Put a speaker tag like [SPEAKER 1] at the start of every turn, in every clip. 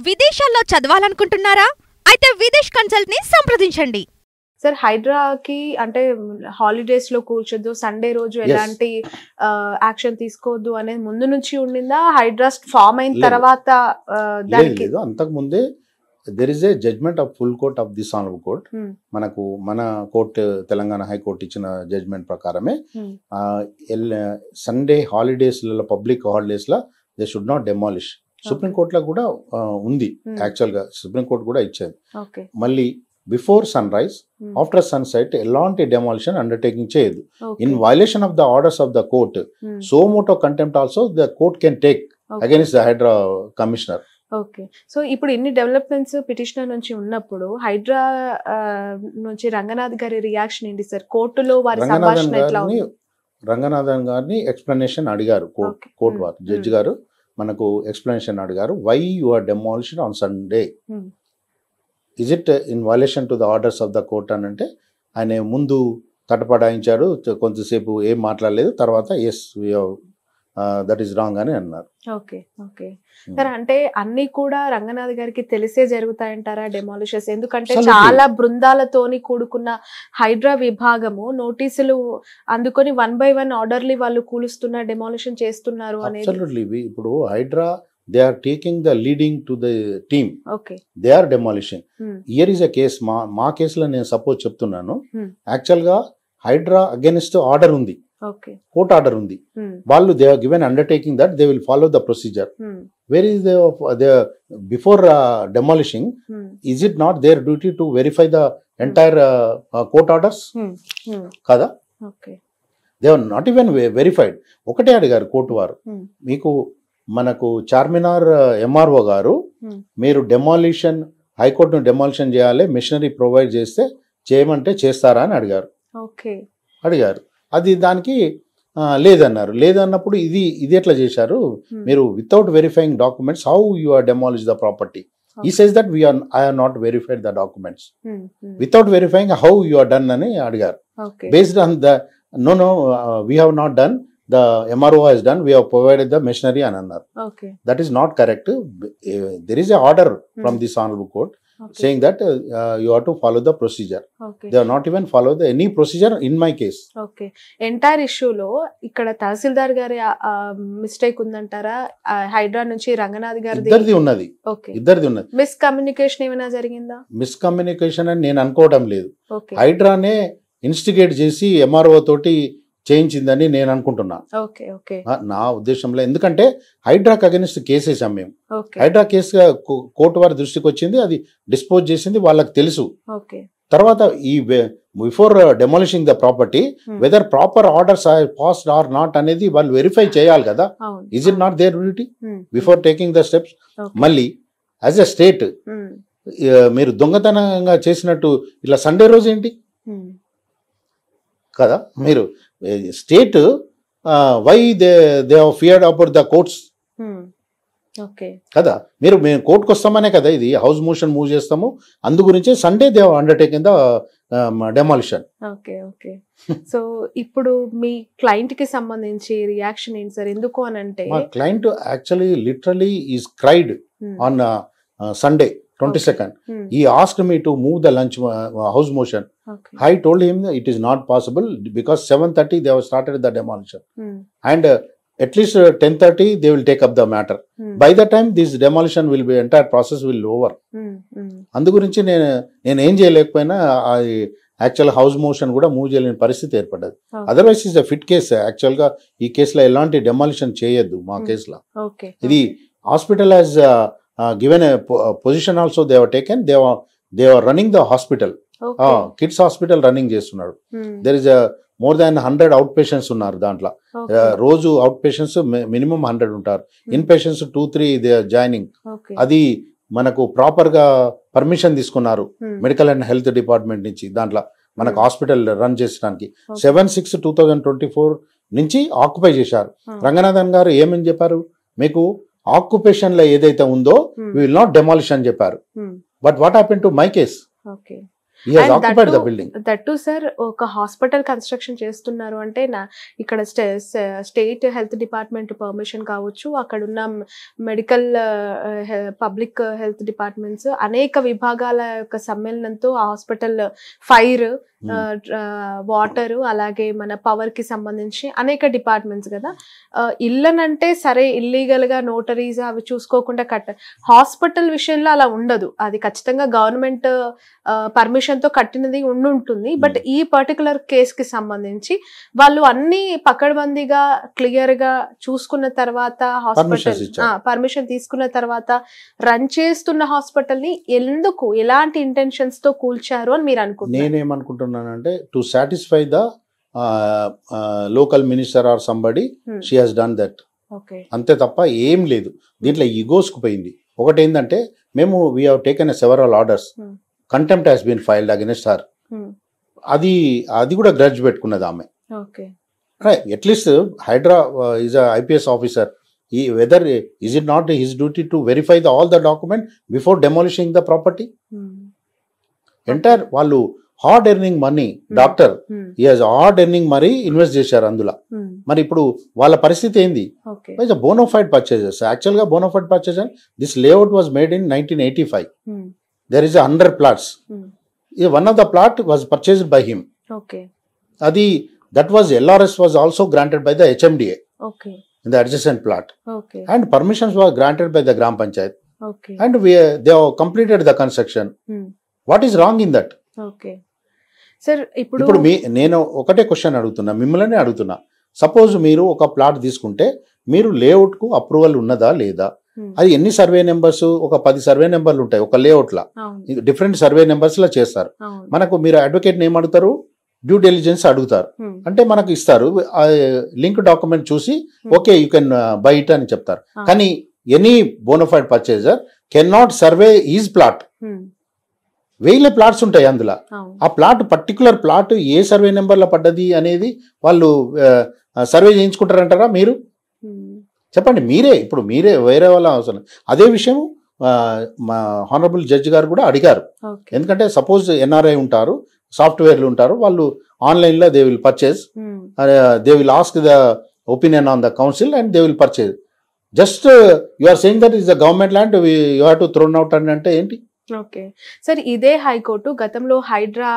[SPEAKER 1] విదేశాల్లో చదవాలనుకుంటున్నారా? అయితే విదేశ్ కన్సల్ట్ ని సంప్రదించండి.
[SPEAKER 2] సార్ హైడ్రాకి అంటే హాలిడేస్ లో కూర్చోద్దు, సండే రోజు ఎలాంటి యాక్షన్ తీసుకోవద్దు అనేది ముందు నుంచి ఉండిందా? హైడ్రా ఫామ్ అయిన తర్వాత
[SPEAKER 3] దానికి అంతకు ముందే there is a judgment of full court of this honorable court. మనకు మన కోర్టు తెలంగాణ హైకోర్టు ఇచ్చిన జడ్జ్మెంట్ ప్రకారమే సండే హాలిడేస్లలో పబ్లిక్ హాలిడేస్లో they should not demolish. Supreme కోర్టులో కూడా ఉంది, యాక్చువల్గా సుప్రీం కోర్టు కూడా ఇచ్చేది. మళ్ళీ before sunrise after sunset ఎలాంటి డెమాలిషన్ అండర్టేకింగ్ చేయదు. In violation of the orders of the court suo motu contempt also the court can take against the Hydraa commissioner.
[SPEAKER 2] Okay, so ఇప్పుడు ఇన్ని developments petitioner నుంచి ఉన్నప్పుడు హైడ్రా నుంచి రంగనాథ్ గారి reaction ఏంటి sir? కోర్టులో వారి సంభాషణ ఎట్లా ఉంది?
[SPEAKER 3] రంగనాథన్ గారిని ఎక్స్ప్లెనేషన్ అడిగారు కోర్టు వారు, జడ్జి గారు మనకు ఎక్స్ప్లెనేషన్ అడిగారు. Why you are demolition on Sunday, is it in violation to the orders of the court అని అంటే ఆయన ముందు తటపడాయించాడు, కొంతసేపు ఏం మాట్లాడలేదు, తర్వాత ఎస్ దట్ ఈస్ రాంగ్ అని అన్నారు.
[SPEAKER 2] ఓకే ఓకే సార్, అంటే అన్ని కూడా రంగనాథ్ గారికి తెలిసే జరుగుతాయంటారా డెమాలిషన్స్? ఎందుకంటే చాలా బృందాలతోని కూడుకున్న హైడ్రా విభాగము నోటీసులు అందుకొని 1 by 1 ఆర్డర్లీ వాళ్ళు కూలుస్తున్న డెమాలిషన్ చేస్తున్నారు అనేది.
[SPEAKER 3] ఇప్పుడు Hydraa they are taking the leading to the team.
[SPEAKER 2] Okay,
[SPEAKER 3] they are demolishing. Here is a case, మా కేసులో నేను సపోజ్ చెప్తున్నాను. యాక్చువల్ గా హైడ్రా అగైన్స్ట్ ఆర్డర్ ఉంది, కోర్ట్ ఆర్డర్ ఉంది. వాళ్ళు they are given undertaking that they will follow the procedure. Where is the before demolishing is it not their duty to verify the entire court orders కదా? They are not even verified. ఒకటే అడిగారు court వారు, మీకు మనకు Charminar MRO గారు మీరు demolition హైకోర్టును demolition చేయాలి, మిషనరీ ప్రొవైడ్ చేస్తే చేయమంటే చేస్తారా అని అడిగారు. అది దానికి లేదన్నారు. లేదన్నప్పుడు ఇది ఎట్లా చేశారు మీరు without verifying documents, how you are demolish the property? He says that I have not verified the documents. Without verifying how you are done అని అడిగారు. Based on the no we have not done, the MRO has done, we have provided the machinery and another. That is not correct. There is a order from this honorable court saying that you have to follow the procedure. They are not even follow any procedure in my case.
[SPEAKER 2] Entire issue lo ikkada tahsildar gari mistake undantara? Hydra nunchi Ranganadh gari
[SPEAKER 3] iddardi unnadi. Iddardi unnadi.
[SPEAKER 2] Miscommunication emana జరిగిందా?
[SPEAKER 3] Miscommunication అని నేను అనుకోవడం లేదు. హైడ్రానే instigate చేసి MRO తోటి చేయించిందని నేను అనుకుంటున్నా, నా ఉద్దేశంలో. ఎందుకంటే హైడ్రాక్ అగెనిస్ట్ కేసు వేసాం మేము. హైడ్రా కేసు కోర్టు వారి దృష్టికి వచ్చింది, అది డిస్పోజ్ చేసింది, వాళ్ళకి తెలుసు. తర్వాత ఈ before demolishing the property whether proper orders passed or not అనేది వాళ్ళు వెరిఫై చేయాలి కదా. Is it not their duty before taking the steps? మళ్ళీ యాజ్ ఎ స్టేట్ మీరు దొంగతనంగా చేసినట్టు ఇట్లా సండే రోజు ఏంటి కదా? మీరు state why they have feared about the courts కదా? మేము కోర్టుకు వస్తామనే కదా ఇది హౌస్ మోషన్ మూవ్ చేస్తాము. అందు గురించి Sunday they have undertaken the demolition.
[SPEAKER 2] So ఇప్పుడు మీ క్లయింట్ కి సంబంధించి రియాక్షన్ ఏంటి సార్? ఎందుకు అని అంటే
[SPEAKER 3] మా client actually literally is cried on Sunday 22nd. He asked me to move the lunch house motion. I told him that it is not possible because 7:30 they have started the demolition. And at least 10:30 they will take up the matter. By the time this demolition will be, entire process will over. అందు గురించి నేను ఏం చేయలేకపోయినా actual house motion కూడా move చేయలేని పరిస్థితి ఏర్పడ్డది. Otherwise is a fit case. యాక్చువల్గా ఈ కేసులో ఎలాంటి డెమాలిషన్ చేయొద్దు మా కేసులో. ఇది hospital has given a position also they have taken. They are running the hospital. Kids hospital running చేస్తున్నారు. There is a more than 100 outpatients ఉన్నారు దాంట్లో. రోజు అవుట్ పేషెంట్స్ మినిమం 100 ఉంటారు. Inpatients 2-3 they are joining. అది మనకు proper గా permission తీసుకున్నారు medical and health department నుంచి దాంట్లో మనకు హాస్పిటల్ రన్ చేసడానికి. 7/6/2024 నుంచి ఆక్యుపై చేశారు. రంగనాథన్ గారు ఏమని చెప్పారు, మీకు ఆక్యుపేషన్ లో ఏదైతే ఉందో వి విల్ నాట్ డెమాలిష్ అని చెప్పారు. But what happen to my case? He has occupied the building.
[SPEAKER 2] That sir ఒక హాస్పిటల్ కన్స్ట్రక్షన్ చేస్తున్నారు అంటే ఇక్కడ స్టేట్ హెల్త్ డిపార్ట్మెంట్ పర్మిషన్ కావచ్చు, అక్కడ ఉన్న మెడికల్ పబ్లిక్ హెల్త్ డిపార్ట్మెంట్స్ అనేక విభాగాల యొక్క సమ్మేళనంతో ఆ హాస్పిటల్ ఫైర్, వాటర్, అలాగే మన పవర్ కి సంబంధించి అనేక డిపార్ట్మెంట్స్ కదా. ఇళ్ళనంటే సరే ఇల్లీగల్ గా నోటరీస్ అవి చూసుకోకుండా హాస్పిటల్ విషయంలో అలా ఉండదు. అది ఖచ్చితంగా గవర్నమెంట్ పర్మిషన్ తో కట్టినది ఉంటుంది. బట్ ఈ పర్టికులర్ కేస్ కి సంబంధించి వాళ్ళు అన్ని పకడ్బందీగా క్లియర్ గా చూసుకున్న తర్వాత హాస్పిటల్ పర్మిషన్ తీసుకున్న తర్వాత రన్ చేస్తున్న హాస్పిటల్ ని ఎందుకు ఎలాంటి ఇంటెన్షన్స్ తో కూల్చారు అని మీరు అనుకుంటున్నారు?
[SPEAKER 3] నేనేమనుకుంటున్నానంటే to satisfy the local minister or somebody she has done that, అంతే తప్ప ఏం లేదు. దీంట్లో ఈగోస్ కు పోయింది. ఒకటి ఏంటంటే మేము we have taken several orders, contempt has been filed against her. అది కూడా గ్రడ్జ్ పెట్టుకున్నది ఆమె. At least HYDRAA is IPS officer, whether is it not his duty to verify the all the document before demolishing the property? Entire వాళ్ళు hard earning money, doctor ఈ has hard earning money invest చేశారు అందులో. మరి ఇప్పుడు వాళ్ళ పరిస్థితి ఏంది? Bonafide purchases. యాక్చువల్ గా bonafide purchases, this layout was made in 1985. there is 100 plots. One of the plot was purchased by him. That was LRS was also granted by the HMDA in the adjacent plot. And permissions were granted by the Gram Panchayat. And they have completed the construction. What is wrong in that?
[SPEAKER 2] Sir,
[SPEAKER 3] ఇప్పుడు నేను ఒకటే question అడుగుతున్నా, మిమ్మల్ని అడుగుతున్నా. Suppose మీరు ఒక plot తీసుకుంటే మీరు లేఅవుట్ కు అప్రూవల్ ఉన్నదా లేదా? అది ఎన్ని సర్వే నెంబర్స్? ఒక 10 సర్వే నెంబర్లు ఉంటాయి ఒక లేఅవుట్ లా, డిఫరెంట్ సర్వే నెంబర్స్ లా చేస్తారు. మనకు మీరు అడ్వకేట్ ఏం అడుగుతారు? డ్యూ డెలిజెన్స్ అడుగుతారు. అంటే మనకు ఇస్తారు లింక్ డాక్యుమెంట్ చూసి okay you can buy it అని చెప్తారు. కానీ any bona fide purchaser can not survey is plot. వేల ప్లాట్స్ ఉంటాయి అందులో. ఆ ప్లాట్ పర్టికులర్ ప్లాట్ ఏ సర్వే నెంబర్ లో పడ్డది అనేది వాళ్ళు సర్వే చేయించుకుంటారంటారా మీరు? చెప్పండి మీరే. ఇప్పుడు మీరే వేరే వాళ్ళ అవసరం. అదే విషయం మా హానరబుల్ జడ్జి గారు కూడా అడిగారు. ఎందుకంటే సపోజ్ ఎన్ఆర్ఐ ఉంటారు, సాఫ్ట్వేర్లు ఉంటారు, వాళ్ళు ఆన్లైన్ లో they will purchase, they will ask the opinion on the council and they will purchase. Just you are saying that is the government land, you have to thrown out అని అంటే ఏంటి?
[SPEAKER 2] Okay sir, ఇదే high court గతంలో హైడ్రా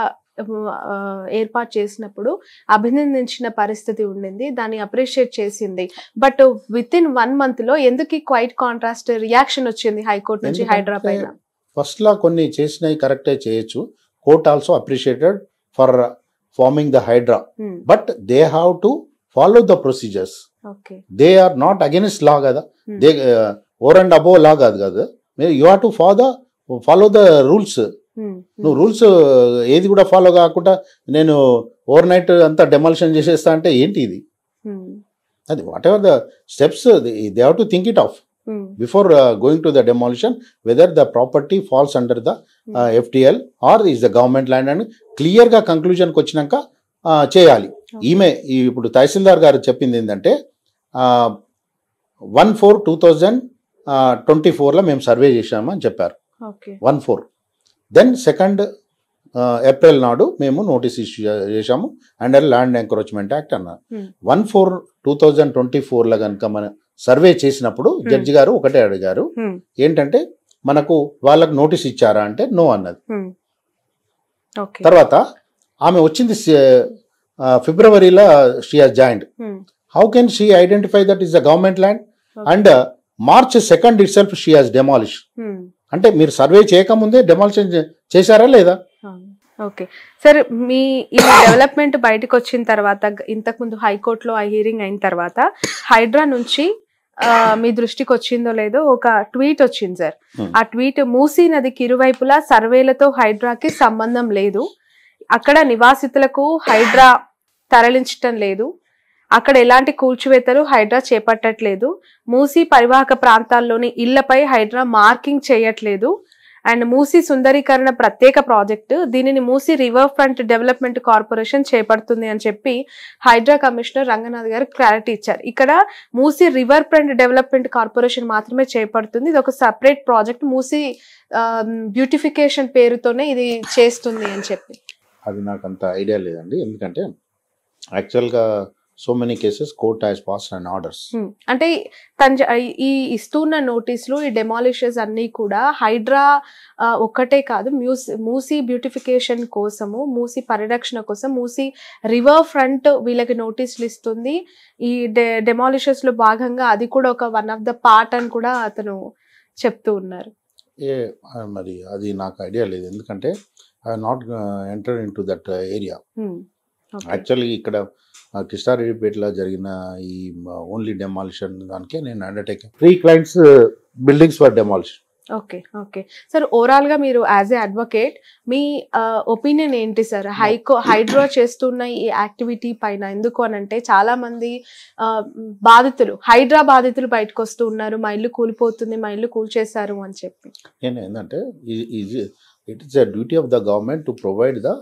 [SPEAKER 2] ఏర్పాటు చేసినప్పుడు అభినందించిన పరిస్థితి ఉండింది, దాన్ని అప్రిషియేట్ చేసింది. బట్ విత్ ఇన్ 1 month లో ఎందుకు క్వైట్ కాంట్రాస్ట్ రియాక్షన్ వచ్చింది హైకోర్టు నుంచి హైడ్రా పైన?
[SPEAKER 3] ఫస్ట్ లా కొన్ని చేసినవి కరెక్టే చేయొచ్చు. Court also appreciated for forming the Hydraa, but they have to follow the procedures. They are not against law కదా, they over and above law కాదు కదా. You have to follow the rules. నువ్వు రూల్స్ ఏది కూడా ఫాలో కాకుండా నేను over night అంతా demolition చేసేస్తా అంటే ఏంటి ఇది? అది whatever the steps they have to think it of before going to the demolition, whether the property falls under the FTL or is the government land అని clear గా కంక్లూజన్కి వచ్చినాక చేయాలి. ఈమె ఇప్పుడు తహసీల్దార్ గారు చెప్పింది ఏంటంటే 1/4/2024 లో మేము సర్వే చేశాము అని చెప్పారు. 1/4. దెన్ 2nd April నాడు మేము నోటీస్ ఇష్యూ చేశాము అండర్ ల్యాండ్ ఎంక్రోచ్మెంట్ యాక్ట్ అన్నారు. 1/4/2024 లో కనుక మన సర్వే చేసినప్పుడు జడ్జి గారు ఒకటే అడిగారు, ఏంటంటే మనకు వాళ్ళకు నోటీస్ ఇచ్చారా అంటే నో అన్నది. తర్వాత ఆమె వచ్చింది ఫిబ్రవరిలో she has joined. How can she identify that is the government land? And March 2nd it self she has demolish. అంటే మీరు సర్వే చేయకముందే డెమాలిషన్ చేశారా లేదా?
[SPEAKER 2] ఓకే సార్, మీ ఈ డెవలప్మెంట్ బయటకు వచ్చిన తర్వాత, ఇంతకుముందు హైకోర్టులో ఆ హీరింగ్ అయిన తర్వాత హైడ్రా నుంచి మీ దృష్టికి వచ్చిందో లేదో ఒక ట్వీట్ వచ్చింది సార్. ఆ ట్వీట్, మూసీ నదికి ఇరువైపులా సర్వేలతో హైడ్రాకి సంబంధం లేదు, అక్కడ నివాసితులకు హైడ్రా తరలించటం లేదు, అక్కడ ఎలాంటి కూల్చివేతలు హైడ్రా చేపట్టట్లేదు, మూసీ పరివాహక ప్రాంతాల్లోని ఇళ్లపై హైడ్రా మార్కింగ్ చేయట్లేదు, అండ్ మూసీ సుందరీకరణ ప్రత్యేక ప్రాజెక్టు, దీనిని Musi river front development corporation చేపడుతుంది అని చెప్పి హైడ్రా కమిషనర్ రంగనాథ్ గారు క్లారిటీ ఇచ్చారు. ఇక్కడ Musi river front development corporation మాత్రమే చేపడుతుంది, ఇది ఒక సపరేట్ ప్రాజెక్ట్, మూసీ బ్యూటిఫికేషన్ పేరుతోనే ఇది చేస్తుంది అని చెప్పి.
[SPEAKER 3] అది నాకు అంత ఐడియా లేదండి, ఎందుకంటే యాక్చువల్గా so many cases court has passed and orders.
[SPEAKER 2] అంటే ఈ ఇస్తున్న నోటీసులు, ఈ డెమాలిషెస్ అన్ని కూడా హైడ్రా ఒక్కటే కాదు, మూసీ బ్యూటిఫికేషన్ కోసము, మూసీ పరిరక్షణ కోసం, మూసీ రివర్ ఫ్రంట్ వీళ్ళకి నోటీసులు ఇస్తుంది. ఈ డెమాలిషెస్ లో భాగంగా అది కూడా ఒక వన్ ఆఫ్ ద పార్ట్ అని కూడా అతను చెప్తూ ఉన్నారు.
[SPEAKER 3] మరి అది నాకు ఐడియా లేదు, ఎందుకంటే I not enter in to that area. Actually ఇక్కడ కిష్టారెడ్డిపేటలో జరిగిన ఈ ఓన్లీ డెమాలిషన్ దానికే నేను undertake 3 clients buildings for demolition.
[SPEAKER 2] Okay okay sir, overall గా మీరు as a advocate me opinion ఏంటి సార్ హైడ్రా చేస్తున్న ఈ యాక్టివిటీ పైన? ఎందుకు అనంటే చాలా మంది బాధితులు, హైడ్రా బాధితులు బయటకు వస్తూ ఉన్నారు, మా ఇల్లు కూలిపోతుంది, మా ఇల్లు కూల్చేశారు అని చెప్పి.
[SPEAKER 3] నేను ఏంటంటే it is the duty of the government to provide the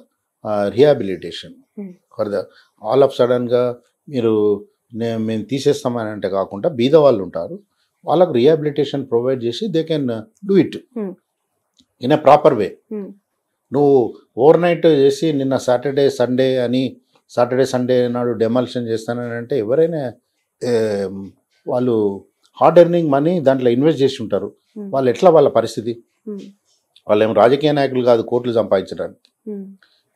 [SPEAKER 3] rehabilitation for the all of సడన్గా మీరు మేము తీసేస్తామని అంటే కాకుండా బీద వాళ్ళు ఉంటారు, వాళ్ళకు రిహాబిలిటేషన్ ప్రొవైడ్ చేసి they can do it in a proper way. నువ్వు ఓవర్ నైట్ చేసి నిన్న సాటర్డే సండే నాడు డెమాలిషన్ చేస్తానని అంటే ఎవరైనా వాళ్ళు హార్డ్ ఎర్నింగ్ మనీ దాంట్లో ఇన్వెస్ట్ చేసి ఉంటారు, వాళ్ళు ఎట్లా వాళ్ళ పరిస్థితి? వాళ్ళు ఏం రాజకీయ నాయకులు కాదు కోట్లు సంపాదించడానికి.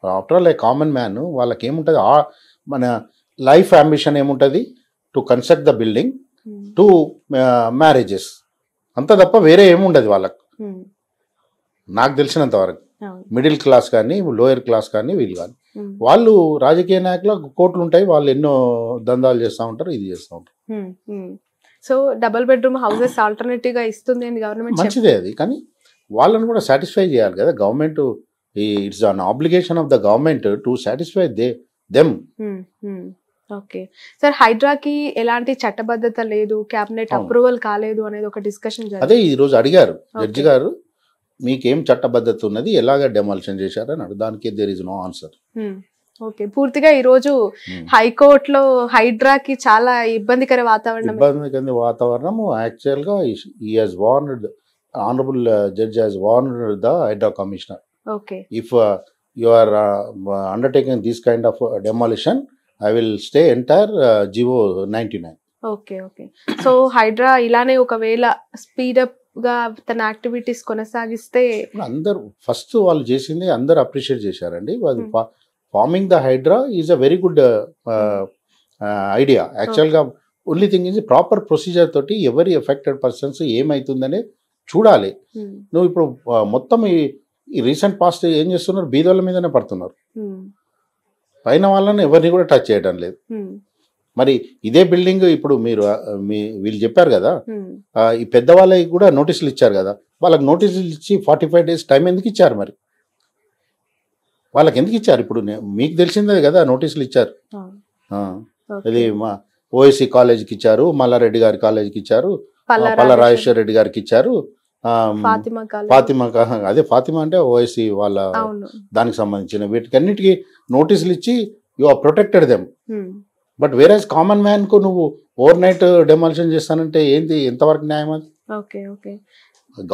[SPEAKER 3] After all a common man వాళ్ళకి ఏముంటుంది, మన లైఫ్ అంబిషన్ ఏముంటుంది, to construct the building, to marriages, అంత తప్ప వేరే ఏముండదు వాళ్ళకు. నాకు తెలిసినంత వరకు మిడిల్ క్లాస్ కానీ లోయర్ క్లాస్ కానీ వీళ్ళు కానీ, వాళ్ళు రాజకీయ నాయకులు కోట్లు ఉంటాయి, వాళ్ళు ఎన్నో దందాలు చేస్తూ ఉంటారు, ఇది చేస్తూ ఉంటారు.
[SPEAKER 2] So double bedroom houses alternative గా ఇస్తుంది అని గవర్నమెంట్,
[SPEAKER 3] మంచిదే అది, కానీ వాళ్ళని కూడా సాటిస్ఫై చేయాలి కదా government. It's an obligation of the government to satisfy them.
[SPEAKER 2] Okay sir, హైడ్రాకి ఎలాంటి చట్టబద్ధత లేదు, క్యాబినెట్ అప్రూవల్ కాలేదు అనేది ఒక డిస్కషన్ జరిగింది.
[SPEAKER 3] అదే ఈ రోజు అడిగారు జడ్జి గారు, మీకేం చట్టబద్ధత ఉన్నది, ఎలాగ డెమాలిషన్ చేశారని. దానికి there is no answer.
[SPEAKER 2] Okay, పూర్తిగా ఈ రోజు హైకోర్టులో హైడ్రాకి చాలా ఇబ్బందికర
[SPEAKER 3] వాతావరణం. యాక్చువల్ గా he has warned, honourable judge has warned the Hydraa commissioner.
[SPEAKER 2] Okay,
[SPEAKER 3] if you are undertaking this kind of demolition, I will stay entire GO 99.
[SPEAKER 2] Okay okay, so Hydraa ఇలానే ఒకవేళ స్పీడప్ గా తన యాక్టివిటీస్ కొనసాగిస్తే,
[SPEAKER 3] అందరు ఫస్ట్ వాళ్ళు చేసింది అందరు అప్రిషియేట్ చేశారండి. Forming the Hydraa is a very good idea. యాక్చువల్గా only thing is proper procedure తోటి ఎవరి ఎఫెక్టెడ్ పర్సన్స్ ఏమవుతుందనే చూడాలి. నువ్వు ఇప్పుడు మొత్తం ఈ రీసెంట్ పాస్ట్ ఏం చేస్తున్నారు, బీదోళ్ళ మీదనే పడుతున్నారు, పైన వాళ్ళని ఎవరిని కూడా టచ్ చేయడం లేదు. మరి ఇదే బిల్డింగ్ ఇప్పుడు మీరు వీళ్ళు చెప్పారు కదా, ఈ పెద్దవాళ్ళకి కూడా నోటీసులు ఇచ్చారు కదా, వాళ్ళకి నోటీసులు ఇచ్చి 45 days టైం ఎందుకు ఇచ్చారు? మరి వాళ్ళకి ఎందుకు ఇచ్చారు? ఇప్పుడు మీకు తెలిసిందే కదా నోటీసులు ఇచ్చారు. ఇది మా ఓఎస్సీ కాలేజ్కి ఇచ్చారు, మల్లారెడ్డి గారి కాలేజ్కి ఇచ్చారు, పల్లా రాజేశ్వర రెడ్డి గారికి ఇచ్చారు, ఫాతిమా అంటే ఓఎస్సీ వాళ్ళ దానికి సంబంధించిన వీటికన్నిటికీ నోటీసులు ఇచ్చి you are protected them. But వేరే కామన్ మ్యాన్ కు నువ్వు ఓవర్ నైట్ డెమాలిషన్ చేస్తానంటే ఏంటి, ఎంతవరకు న్యాయం అది?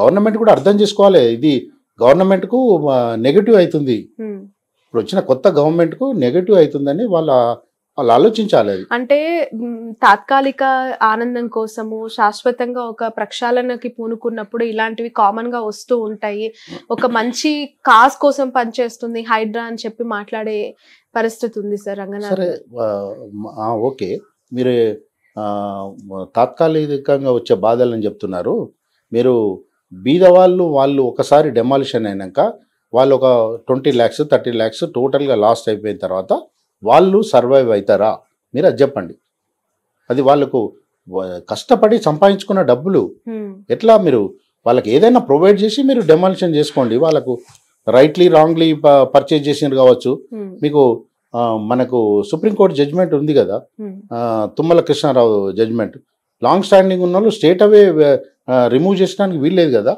[SPEAKER 3] గవర్నమెంట్ కూడా అర్థం చేసుకోవాలి, ఇది గవర్నమెంట్ కు నెగటివ్ అవుతుంది, ఇప్పుడు వచ్చిన కొత్త గవర్నమెంట్ కు నెగటివ్ అవుతుందని వాళ్ళు ఆలోచించాలి.
[SPEAKER 2] అంటే తాత్కాలిక ఆనందం కోసము శాశ్వతంగా ఒక ప్రక్షాళనకి పూనుకున్నప్పుడు ఇలాంటివి కామన్ గా వస్తూ ఉంటాయి. ఒక మంచి కాజ్ కోసం పనిచేస్తుంది హైడ్రా అని చెప్పి మాట్లాడే పరిస్థితి ఉంది సార్ రంగనాథ్.
[SPEAKER 3] సరే ఓకే, మీరు తాత్కాలికంగా వచ్చే బాధలని చెప్తున్నారు. మీరు బీద వాళ్ళు ఒకసారి డెమాలిషన్ అయినాక వాళ్ళు ఒక 20 lakhs 30 lakhs టోటల్గా లాస్ట్ అయిపోయిన తర్వాత వాళ్ళు సర్వైవ్ అవుతారా? మీరు అది చెప్పండి. అది వాళ్ళకు కష్టపడి సంపాదించుకున్న డబ్బులు, ఎట్లా మీరు వాళ్ళకి ఏదైనా ప్రొవైడ్ చేసి మీరు డెమాలిషన్ చేసుకోండి. వాళ్ళకు రైట్లీ రాంగ్లీ పర్చేజ్ చేసినారు కావచ్చు. మీకు మనకు సుప్రీంకోర్టు జడ్జిమెంట్ ఉంది కదా, Tummala Krishnarao judgement, long standing ఉన్న వాళ్ళు స్టేట్ అవే రిమూవ్ చేసడానికి వీల్లేదు కదా.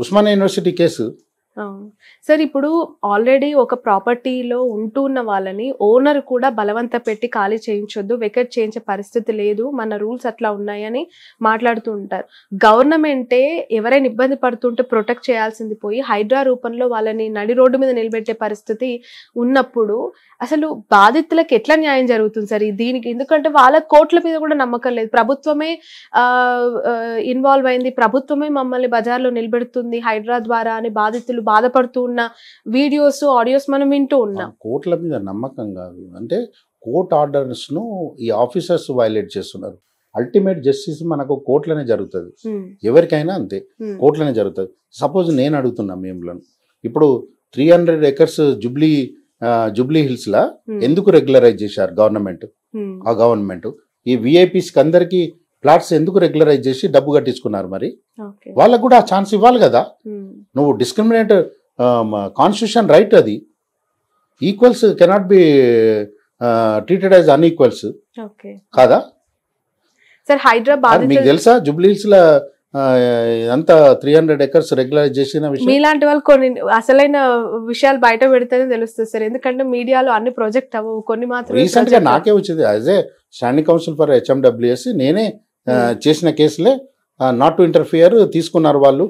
[SPEAKER 3] Osmania university case.
[SPEAKER 2] సార్ ఇప్పుడు ఆల్రెడీ ఒక ప్రాపర్టీలో ఉంటున్న వాళ్ళని ఓనర్ కూడా బలవంత పెట్టి ఖాళీ చేయించొద్దు, వెకెట్ చేయించే పరిస్థితి లేదు, మన రూల్స్ అట్లా ఉన్నాయని మాట్లాడుతూ ఉంటారు. గవర్నమెంటే ఎవరైనా ఇబ్బంది పడుతుంటే ప్రొటెక్ట్ చేయాల్సింది పోయి హైడ్రా రూపంలో వాళ్ళని నడి రోడ్డు మీద నిలబెట్టే పరిస్థితి ఉన్నప్పుడు అసలు బాధితులకు ఎట్లా న్యాయం జరుగుతుంది సార్ దీనికి? ఎందుకంటే వాళ్ళ కోర్టుల మీద కూడా నమ్మకం లేదు, ప్రభుత్వమే ఇన్వాల్వ్ అయింది, ప్రభుత్వమే మమ్మల్ని బజార్లో నిలబెడుతుంది హైడ్రా ద్వారా అని బాధితులు బాధపడుతూ ఉన్న వీడియోస్ ఆడియోస్ మనం వింటూ ఉన్నాం.
[SPEAKER 3] కోర్టుల మీద నమ్మకం కాదు, అంటే కోర్ట్ ఆర్డర్స్ ను ఈ ఆఫీసర్స్ వైలేట్ చేస్తున్నారు. అల్టిమేట్ జస్టిస్ మనకు కోర్టులోనే జరుగుతుంది, ఎవరికైనా అంతే కోర్టులోనే జరుగుతుంది. సపోజ్ నేను అడుగుతున్నా మేములను, ఇప్పుడు 300 acres జూబ్లీ హిల్స్ లా ఎందుకు రెగ్యులరైజ్ చేశారు గవర్నమెంట్? ఈ విఐపీస్కి అందరికి ఫ్లాట్స్ ఎందుకు రెగ్యులరైజ్ చేసి డబ్బు కట్టించుకున్నారు? మరి వాళ్ళకు కూడా ఆ ఛాన్స్ ఇవ్వాలి కదా. నువ్వు డిస్క్రిమినేట్ కాన్స్టిట్యూషన్ రైట్, అది equals cannot be treated as అన్ఈక్వల్స్ కాదా?
[SPEAKER 2] సార్ హైదరాబాద్
[SPEAKER 3] మీకు తెలుసా జూబ్లీ హిల్స్ లో అంతా 300 acres రెగ్యులరైజ్ చేసిన విషయం?
[SPEAKER 2] మీలాంటి వాళ్ళు కొన్ని అసలైన విషయాలు బయట పెడితేనే తెలుస్తుంది సార్, ఎందుకంటే మీడియాలో అన్ని ప్రాజెక్ట్ అవ్వవు, కొన్ని మాత్రం.
[SPEAKER 3] రీసెంట్ గా నాకే వచ్చింది as a standing council for HMWS, నేనే చేసిన కేసులే నాట్ టు ఇంటర్ఫియర్ తీసుకున్నారు వాళ్ళు.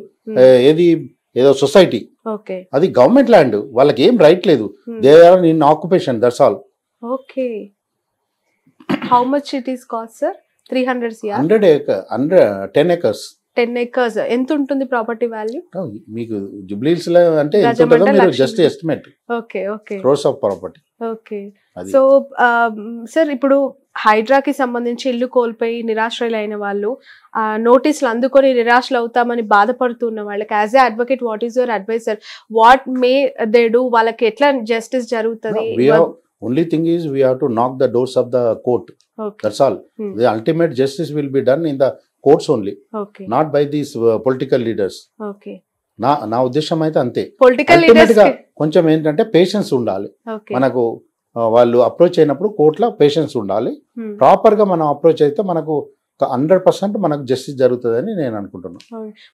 [SPEAKER 3] ఏదో సొసైటీ, అది గవర్నమెంట్ ల్యాండ్, వాళ్ళకి ఏం రైట్ లేదు, they are in occupation, that's all.
[SPEAKER 2] Okay, how much it is cost sir? 300 CR,
[SPEAKER 3] 10 acres.
[SPEAKER 2] 10 acres ఎంత ఉంటుంది ప్రాపర్టీ వాల్యూ
[SPEAKER 3] మీకు జూబ్లీ హిల్స్ లో? అంటే ఎంత ఉంటుందో మీరు just estimate.
[SPEAKER 2] Okay okay,
[SPEAKER 3] crores of property.
[SPEAKER 2] Okay. So sir ఇప్పుడు హైడ్రాకి సంబంధించి ఇల్లు కోల్పోయి నిరాశ్రయులైన వాళ్ళు నోటీసులు అందుకొని నిరాశలు అవుతామని బాధపడుతున్న వాళ్ళకి as a advocate what is your advice sir? What may they do? వాళ్ళకి ఎట్లా జస్టిస్ జరుగుతుంది?
[SPEAKER 3] Only thing is we have to knock the doors of the court.
[SPEAKER 2] Okay.
[SPEAKER 3] That's all. The ultimate justice will be done in the courts only.
[SPEAKER 2] Okay.
[SPEAKER 3] Not by these political leaders.
[SPEAKER 2] Okay.
[SPEAKER 3] నా ఉద్దేశం అయితే అంతే.
[SPEAKER 2] Political leaders
[SPEAKER 3] కొంచెం ఏంటంటే patience ఉండాలి.
[SPEAKER 2] Okay.
[SPEAKER 3] మనకు వాళ్ళు approach అయినప్పుడు కోర్టులో పేషెన్స్ ఉండాలి. ప్రాపర్ గా మనం అప్రోచ్ అయితే మనకు 100% మనకు జస్టిస్ జరుగుతుందని నేను అనుకుంటున్నాను.